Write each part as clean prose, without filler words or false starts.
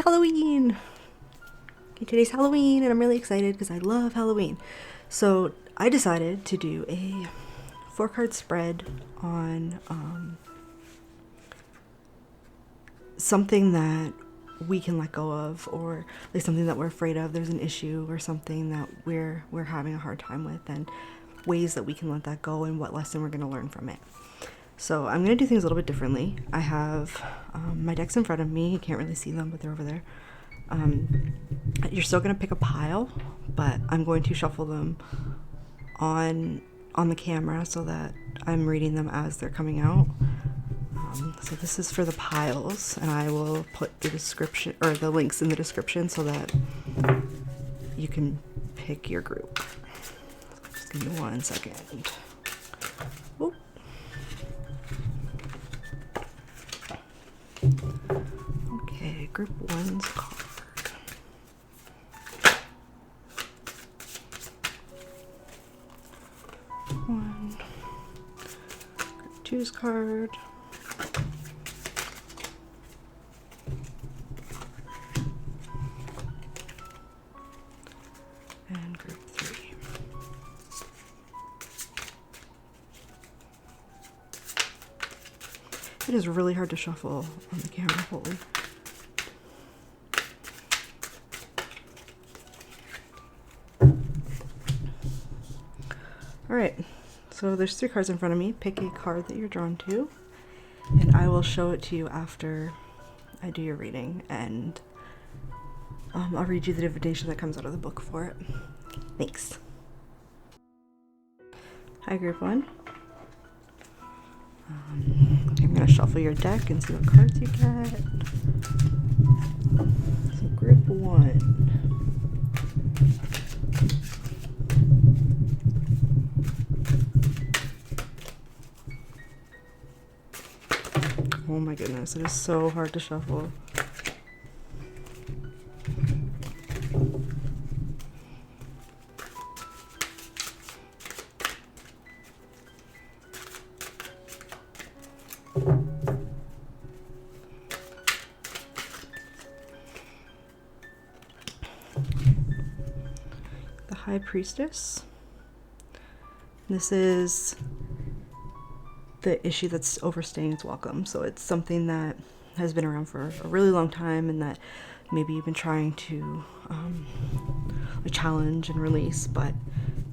Halloween! Okay, today's Halloween and I'm really excited because I love Halloween. So I decided to do a 4-card spread on something that we can let go of, or like something that we're afraid of. There's an issue or something that we're having a hard time with, and ways that we can let that go and what lesson we're going to learn from it. So I'm going to do things a little bit differently. I have my decks in front of me. You can't really see them, but they're over there. You're still going to pick a pile, but I'm going to shuffle them on the camera so that I'm reading them as they're coming out. So this is for the piles, and I will put the description or the links in the description so that you can pick your group. Just give me 1 second. Oh. Okay, group 1's card. One. Group 2's card. And group 3. It is really hard to shuffle on the camera, holy. Alright, so there's 3 cards in front of me. Pick a card that you're drawn to, and I will show it to you after I do your reading, and I'll read you the divination that comes out of the book for it. Thanks. Hi, group 1. I'm going to shuffle your deck and see what cards you get. So group 1. Oh my goodness, it is so hard to shuffle. The High Priestess. This is the issue that's overstaying its welcome. So it's something that has been around for a really long time, and that maybe you've been trying to challenge and release, but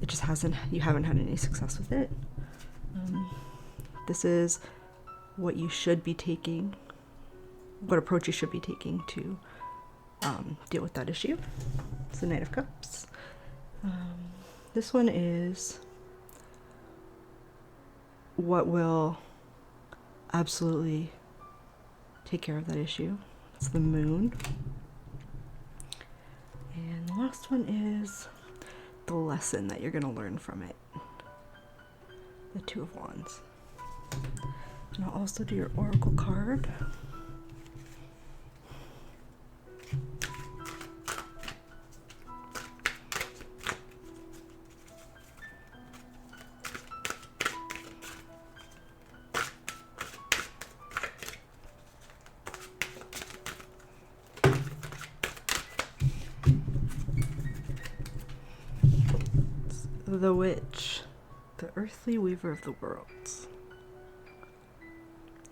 it just you haven't had any success with it. This is what you should be taking, what approach you should be taking to deal with that issue. It's the Knight of Cups. This one is what will absolutely take care of that issue. It's the Moon. And the last one is the lesson that you're going to learn from it. The Two of Wands. And I'll also do your Oracle card. The Witch, the earthly weaver of the worlds.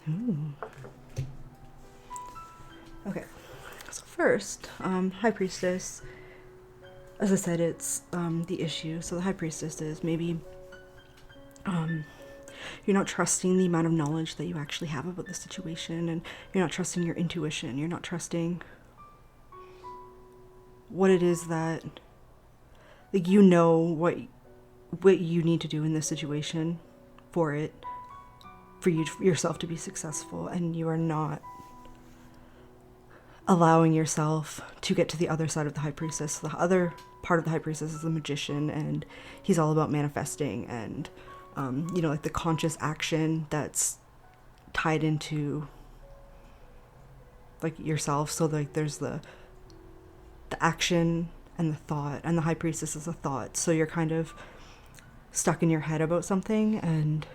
Ooh. Okay, so first, High Priestess, as I said, it's the issue. So the High Priestess is maybe you're not trusting the amount of knowledge that you actually have about the situation, and you're not trusting your intuition. You're not trusting what it is that, like, you know what you need to do in this situation for yourself to be successful, and you are not allowing yourself to get to the other side of the High Priestess. The other part of the High Priestess is the Magician, and he's all about manifesting and like the conscious action that's tied into like yourself. So like there's the action and the thought, and the High Priestess is a thought. So you're kind of stuck in your head about something, and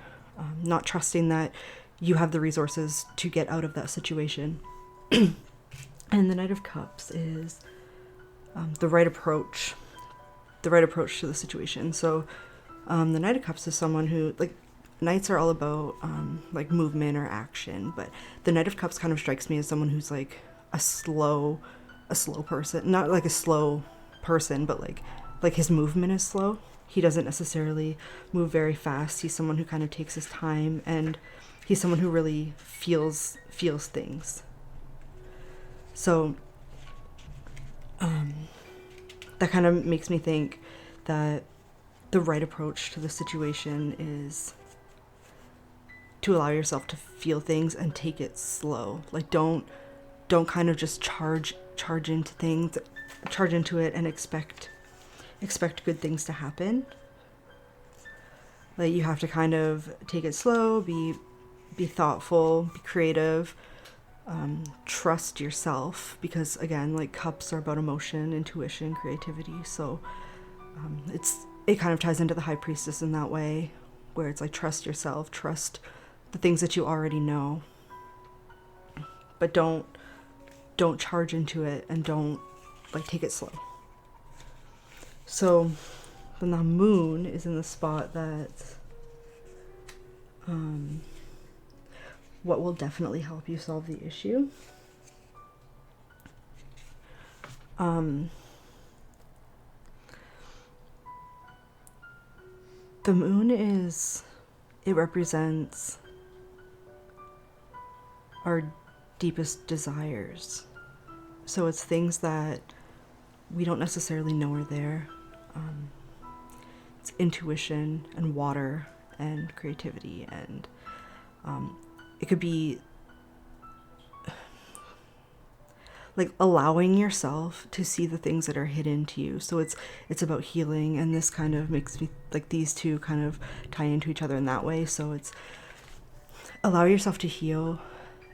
not trusting that you have the resources to get out of that situation. And the Knight of Cups is the right approach to the situation. So the Knight of Cups is someone who, like, knights are all about like movement or action, but the Knight of Cups kind of strikes me as someone who's like a slow person, not like a slow person, but like his movement is slow. He doesn't necessarily move very fast. He's someone who kind of takes his time, and he's someone who really feels things. So that kind of makes me think that the right approach to the situation is to allow yourself to feel things and take it slow. Like, don't kind of just charge into things, charge into it and expect good things to happen. Like, you have to kind of take it slow, be thoughtful, be creative, trust yourself, because again, like, cups are about emotion, intuition, creativity. So it kind of ties into the High Priestess in that way, where it's like, trust yourself, trust the things that you already know, but don't charge into it, and don't, like, take it slow. So then the Moon is in the spot that what will definitely help you solve the issue. The Moon it represents our deepest desires. So it's things that we don't necessarily know are there. It's intuition and water and creativity, and it could be like allowing yourself to see the things that are hidden to you. So it's about healing, and this kind of makes me like, these two kind of tie into each other in that way. So it's allow yourself to heal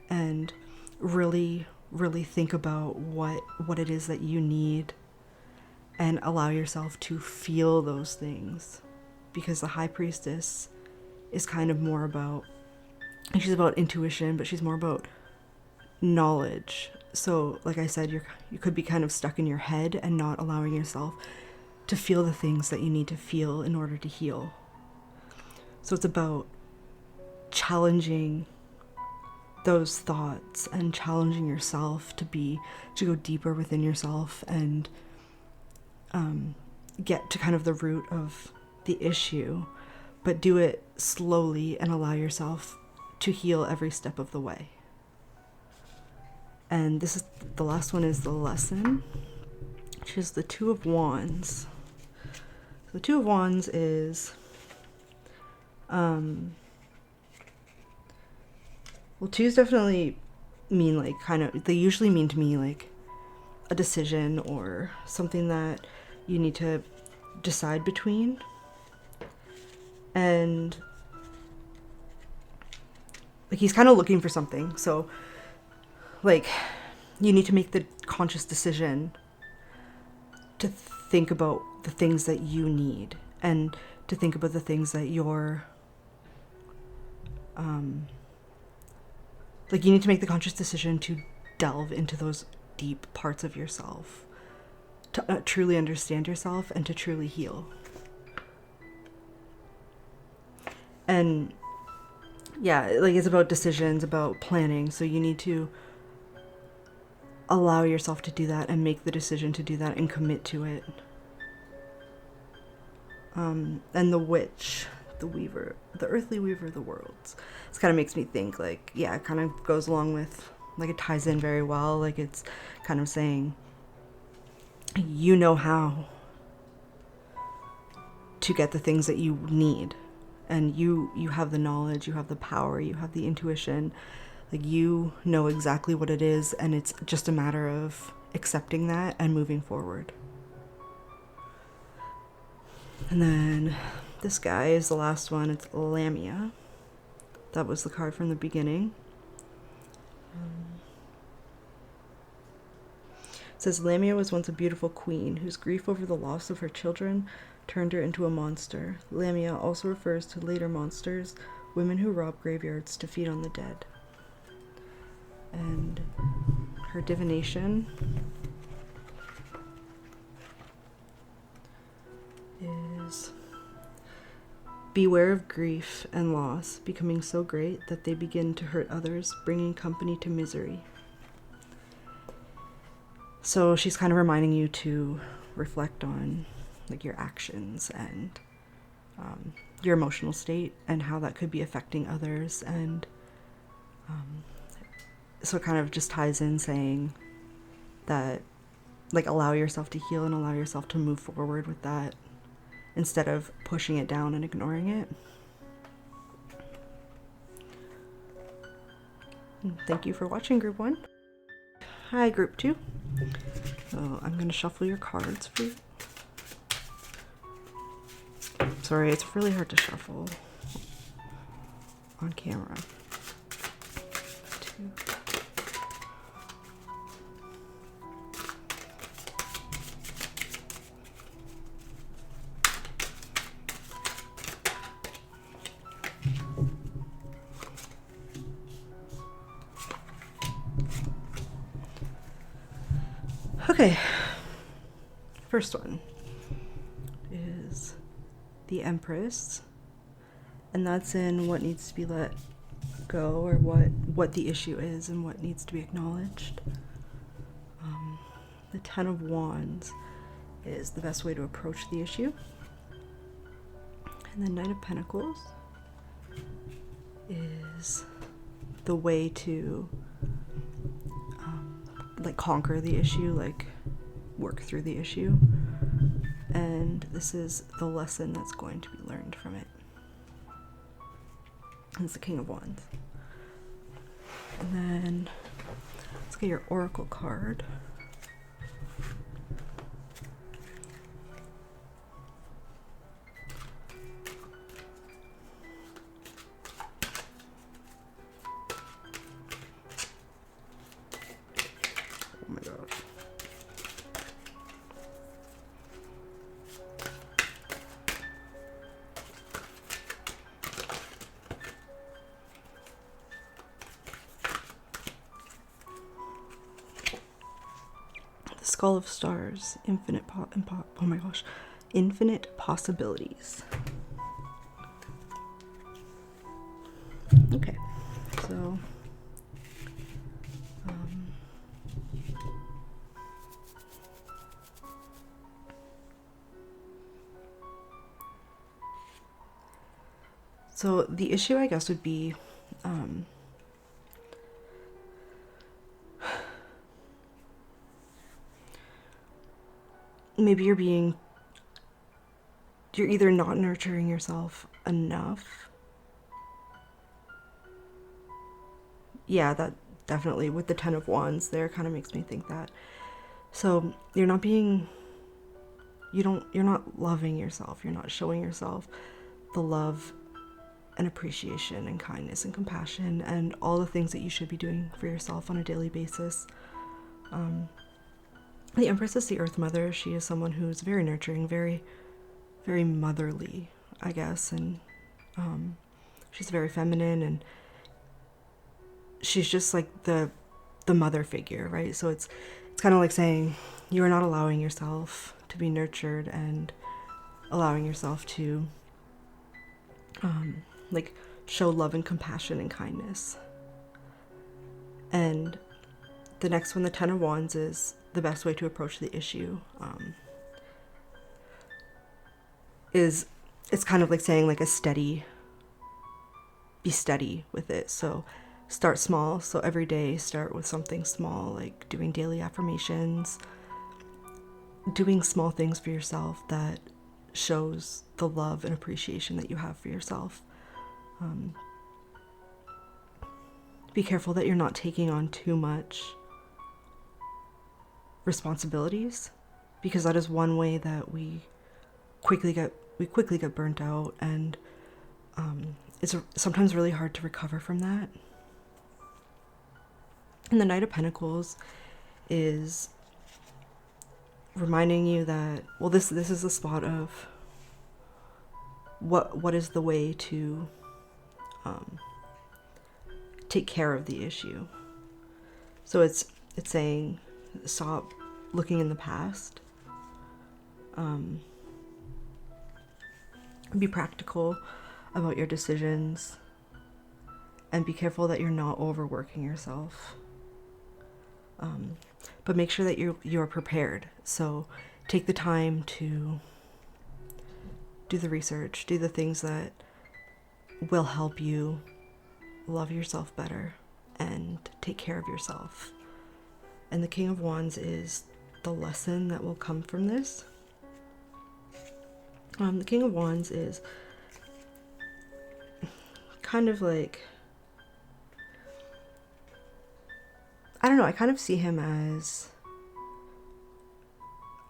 and really think about what it is that you need, and allow yourself to feel those things, because the High Priestess is kind of more about, she's about intuition, but she's more about knowledge. So like I said, you could be kind of stuck in your head and not allowing yourself to feel the things that you need to feel in order to heal. So it's about challenging those thoughts and challenging yourself to go deeper within yourself, and get to kind of the root of the issue, but do it slowly and allow yourself to heal every step of the way. And this is the last one, is the Lesson, which is the Two of Wands. So the Two of Wands is well, twos definitely mean, like, kind of, they usually mean to me like a decision or something that you need to decide between. And like, he's kind of looking for something. So like, you need to make the conscious decision to think about the things that you need, and to think about the things that you're like, you need to make the conscious decision to delve into those deep parts of yourself, to truly understand yourself and to truly heal. And yeah, like, it's about decisions, about planning. So you need to allow yourself to do that and make the decision to do that and commit to it. And the Witch, the Weaver, the Earthly Weaver of the Worlds. This kind of makes me think, like, yeah, it kind of goes along with, like, it ties in very well. Like, it's kind of saying, you know how to get the things that you need, and you have the knowledge, you have the power, you have the intuition. Like, you know exactly what it is, and it's just a matter of accepting that and moving forward. And then this guy is the last one. It's Lamia. That was the card from the beginning. It says, Lamia was once a beautiful queen whose grief over the loss of her children turned her into a monster. Lamia also refers to later monsters, women who rob graveyards to feed on the dead. And her divination is: beware of grief and loss becoming so great that they begin to hurt others, bringing company to misery. So she's kind of reminding you to reflect on like your actions and your emotional state and how that could be affecting others. And so it kind of just ties in saying that, like, allow yourself to heal and allow yourself to move forward with that instead of pushing it down and ignoring it. And thank you for watching, Group 1. Hi, Group 2. So I'm going to shuffle your cards for you. Sorry, it's really hard to shuffle on camera. 2. Okay, first one is the Empress, and that's in what needs to be let go, or what the issue is and what needs to be acknowledged. The Ten of Wands is the best way to approach the issue, and the Knight of Pentacles is the way to like conquer the issue, like work through the issue. And this is the lesson that's going to be learned from it. And it's the King of Wands. And then let's get your Oracle card. Oh my gosh. The Skull of Stars, infinite oh my gosh, infinite possibilities. Okay, so so the issue, I guess, would be maybe you're either not nurturing yourself enough. Yeah, that definitely, with the Ten of Wands there, kind of makes me think that. So you're not loving yourself. You're not showing yourself the love and appreciation and kindness and compassion and all the things that you should be doing for yourself on a daily basis. The Empress is the Earth Mother. She is someone who's very nurturing, very, very motherly, I guess, and she's very feminine, and she's just like the mother figure, right? So it's kind of like saying you are not allowing yourself to be nurtured and allowing yourself to like show love and compassion and kindness. And the next one, the Ten of Wands, is the best way to approach the issue. It's kind of like saying like be steady with it. So start small. So every day start with something small, like doing daily affirmations, doing small things for yourself that shows the love and appreciation that you have for yourself. Be careful that you're not taking on too much responsibilities, because that is one way that we quickly get burnt out, and it's sometimes really hard to recover from that. And the Knight of Pentacles is reminding you that, well, this is the spot of what is the way to take care of the issue. So it's it's saying stop looking in the past. Be practical about your decisions, and be careful that you're not overworking yourself. But make sure that you're prepared. So take the time to do the research, do the things that will help you love yourself better and take care of yourself. And the King of Wands is the lesson that will come from this. The King of Wands is kind of like, I don't know, I kind of see him as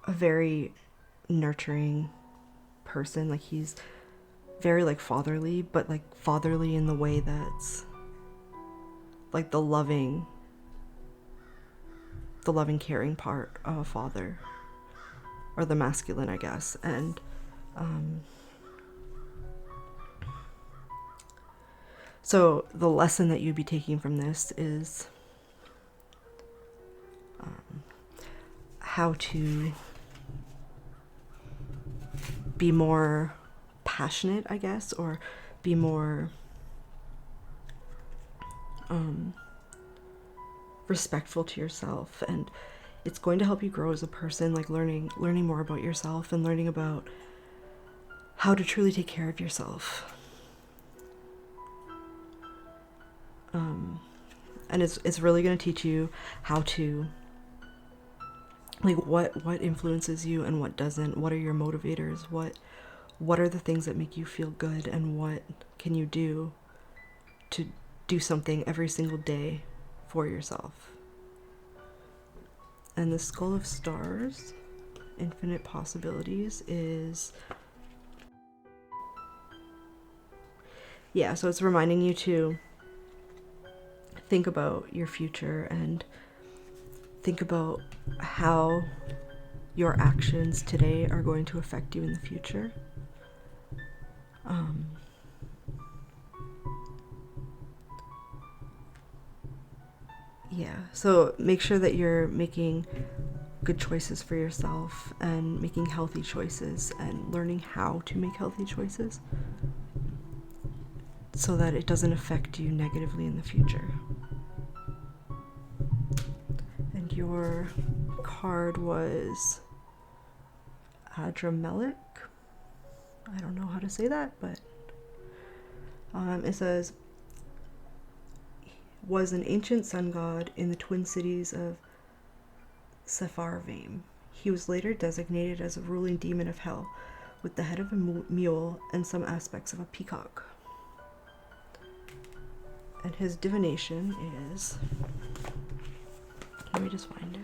a very nurturing person. Like, he's very like fatherly, but like fatherly in the way that's like the loving caring part of a father, or the masculine, I guess. And so the lesson that you'd be taking from this is how to be more passionate, I guess, or be more respectful to yourself. And it's going to help you grow as a person, like learning more about yourself and learning about how to truly take care of yourself. And it's really going to teach you how to, like, what influences you and what doesn't. What are your motivators? What are the things that make you feel good, and what can you do to do something every single day for yourself? And the Skull of Stars, Infinite Possibilities, is, yeah, so it's reminding you to think about your future and think about how your actions today are going to affect you in the future. Yeah, so make sure that you're making good choices for yourself and making healthy choices and learning how to make healthy choices so that it doesn't affect you negatively in the future. And your card was Adramelech. I don't know how to say that, but it says, was an ancient sun god in the twin cities of Sepharvaim. He was later designated as a ruling demon of hell, with the head of a mule and some aspects of a peacock. And his divination is, let me just find it.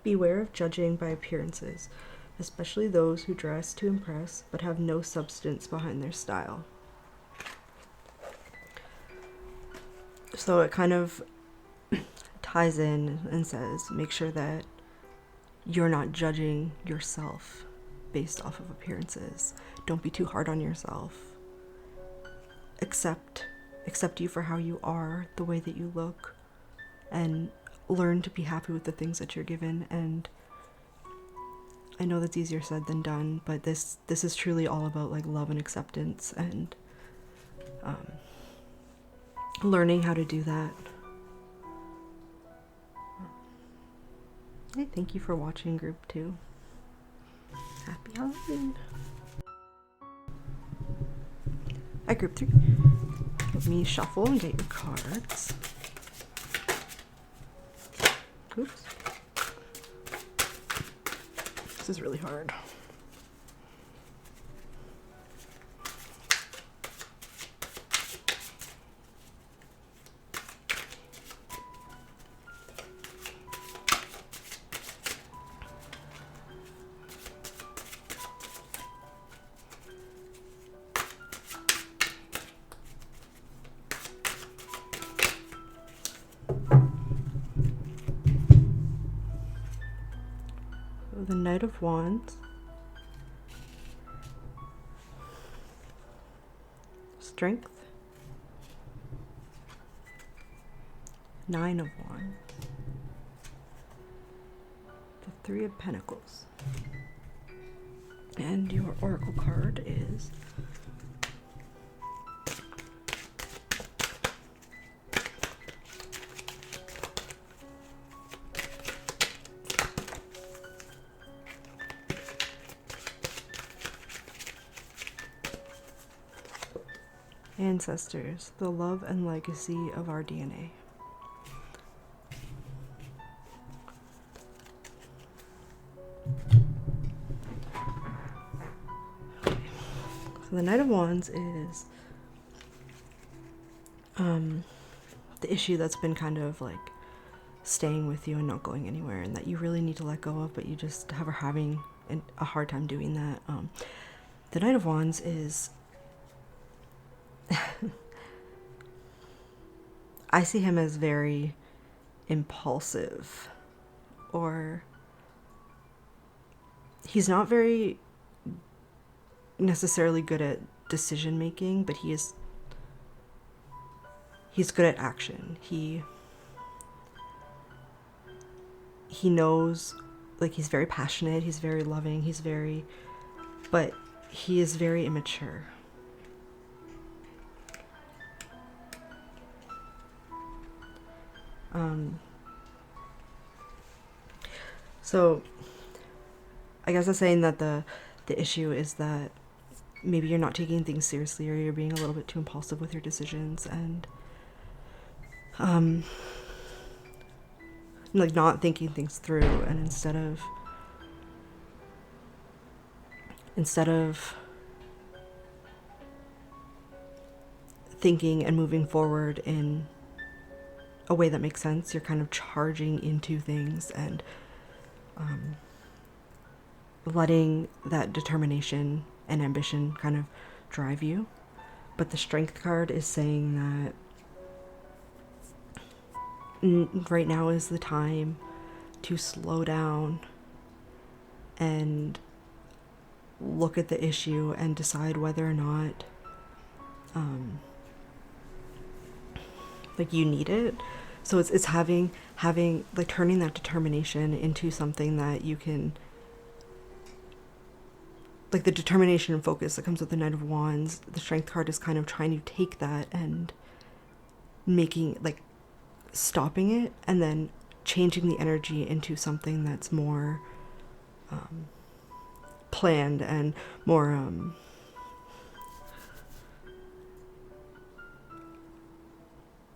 Beware of judging by appearances, especially those who dress to impress but have no substance behind their style. So it kind of ties in and says, make sure that you're not judging yourself based off of appearances. Don't be too hard on yourself. Accept you for how you are, the way that you look, and learn to be happy with the things that you're given. And I know that's easier said than done, but this is truly all about like love and acceptance, and learning how to do that. Hey, thank you for watching group 2. Happy Halloween. Hi group 3. Let me shuffle and get your cards. Oops. This is really hard. the Knight of Wands, Strength, Nine of Wands, the Three of Pentacles, and your Oracle card is Ancestors, the love and legacy of our DNA. So the Knight of Wands is the issue that's been kind of like staying with you and not going anywhere, and that you really need to let go of, but you just are having a hard time doing that. The Knight of Wands is I see him as very impulsive, or he's not very necessarily good at decision making, but he's good at action. He knows, like, he's very passionate, he's very loving, but he is very immature. So I guess I'm saying that the issue is that maybe you're not taking things seriously, or you're being a little bit too impulsive with your decisions, and like not thinking things through, and instead of thinking and moving forward in a way that makes sense, you're kind of charging into things and letting that determination and ambition kind of drive you. But the Strength card is saying that right now is the time to slow down and look at the issue and decide whether or not like you need it. So it's having like turning that determination into something that you can, like the determination and focus that comes with the Knight of Wands. The Strength card is kind of trying to take that and making, like, stopping it and then changing the energy into something that's more planned and more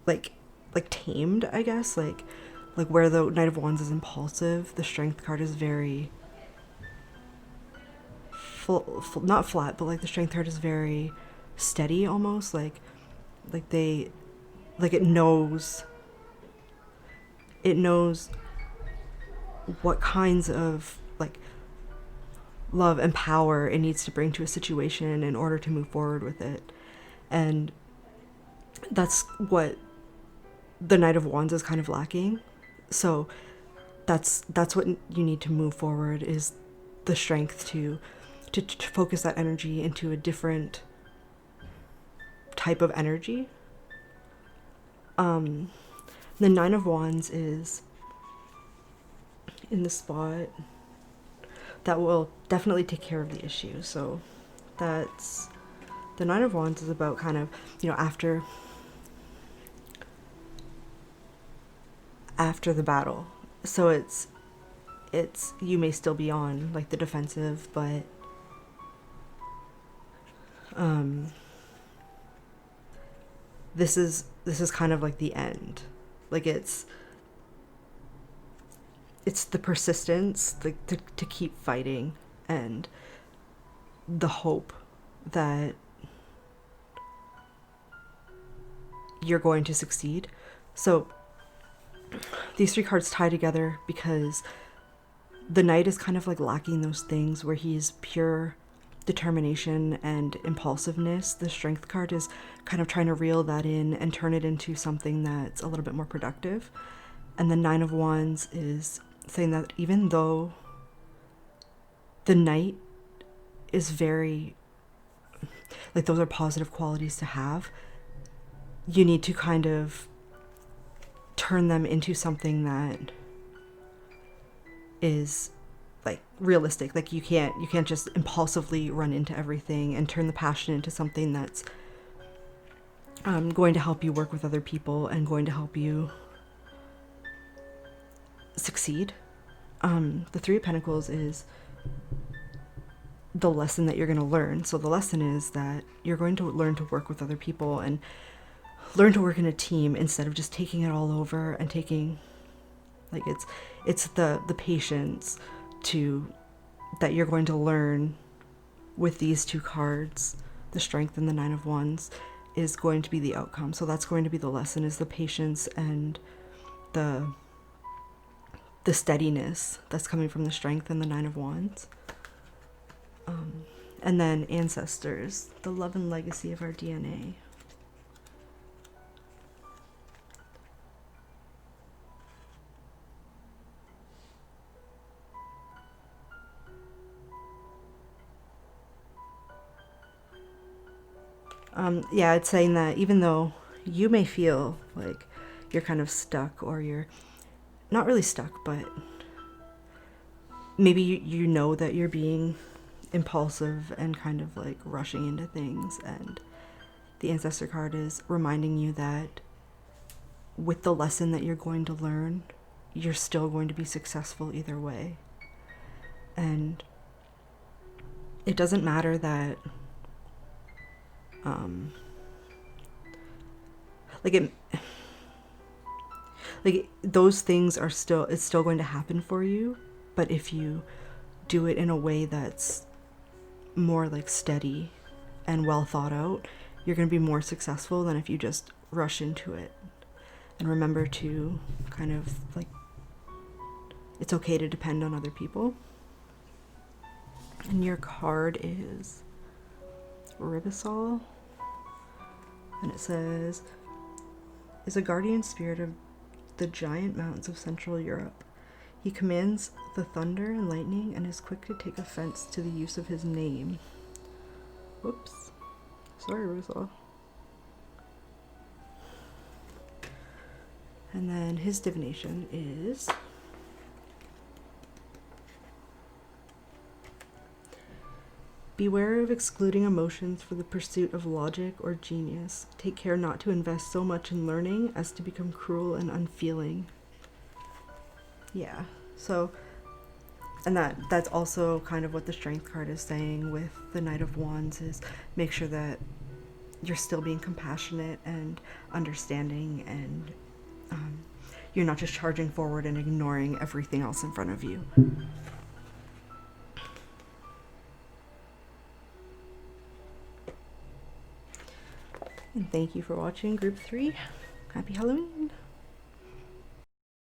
like tamed, I guess. Like where the Knight of Wands is impulsive, the Strength card is very not flat, but like the Strength card is very steady, almost like it knows what kinds of like love and power it needs to bring to a situation in order to move forward with it. And that's what the Knight of Wands is kind of lacking. So that's what you need to move forward, is the strength to focus that energy into a different type of energy. The Nine of Wands is in the spot that will definitely take care of the issue. So that's, the Nine of Wands is about kind of, after the battle. So it's you may still be on like the defensive, but this is kind of like the end. Like it's the persistence, like to keep fighting, and the hope that you're going to succeed. So these three cards tie together because the Knight is kind of like lacking those things where he's pure determination and impulsiveness. The Strength card is kind of trying to reel that in and turn it into something that's a little bit more productive. And the Nine of Wands is saying that even though the Knight is very, like, those are positive qualities to have. You need to kind of turn them into something that is like realistic. Like, you can't just impulsively run into everything, and turn the passion into something that's going to help you work with other people and going to help you succeed. The Three of Pentacles is the lesson that you're going to learn. So the lesson is that you're going to learn to work with other people and learn to work in a team instead of just taking it all over and taking, like, it's the patience that you're going to learn with these two cards. The Strength and the Nine of Wands is going to be the outcome. So that's going to be the lesson, is the patience and the steadiness that's coming from the Strength and the Nine of Wands. And then ancestors, the love and legacy of our DNA. Yeah, it's saying that even though you may feel like you're kind of stuck, or you're not really stuck, but maybe you know that you're being impulsive and kind of like rushing into things, and the ancestor card is reminding you that with the lesson that you're going to learn, you're still going to be successful either way. And it doesn't matter that those things are still, it's still going to happen for you, but if you do it in a way that's more like steady and well thought out, you're going to be more successful than if you just rush into it. And remember to kind of like, it's okay to depend on other people. And your card is Ribisol, and it says, is a guardian spirit of the giant mountains of Central Europe. He commands the thunder and lightning and is quick to take offense to the use of his name. Whoops. Sorry, Ribisol. And then his divination is beware of excluding emotions for the pursuit of logic or genius. Take care not to invest so much in learning as to become cruel and unfeeling. Yeah, so, and that's also kind of what the Strength card is saying with the Knight of Wands, is make sure that you're still being compassionate and understanding, and you're not just charging forward and ignoring everything else in front of you. And thank you for watching Group 3. Happy Halloween!